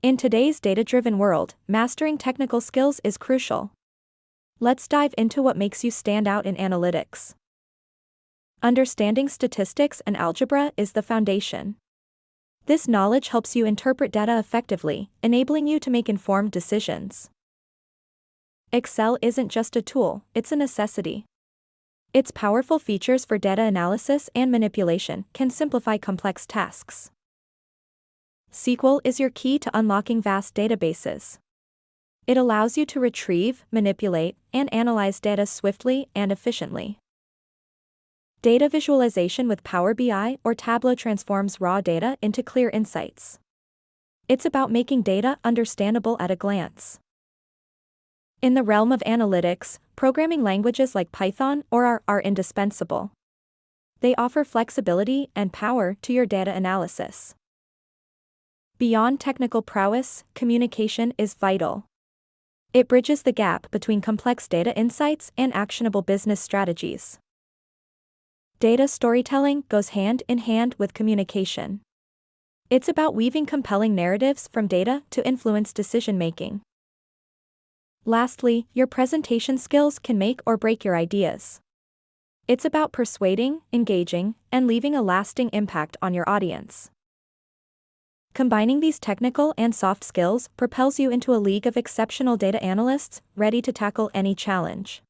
In today's data-driven world, mastering technical skills is crucial. Let's dive into what makes you stand out in analytics. Understanding statistics and algebra is the foundation. This knowledge helps you interpret data effectively, enabling you to make informed decisions. Excel isn't just a tool, it's a necessity. Its powerful features for data analysis and manipulation can simplify complex tasks. SQL is your key to unlocking vast databases. It allows you to retrieve, manipulate, and analyze data swiftly and efficiently. Data visualization with Power BI or Tableau transforms raw data into clear insights. It's about making data understandable at a glance. In the realm of analytics, programming languages like Python or R are indispensable. They offer flexibility and power to your data analysis. Beyond technical prowess, communication is vital. It bridges the gap between complex data insights and actionable business strategies. Data storytelling goes hand in hand with communication. It's about weaving compelling narratives from data to influence decision-making. Lastly, your presentation skills can make or break your ideas. It's about persuading, engaging, and leaving a lasting impact on your audience. Combining these technical and soft skills propels you into a league of exceptional data analysts, ready to tackle any challenge.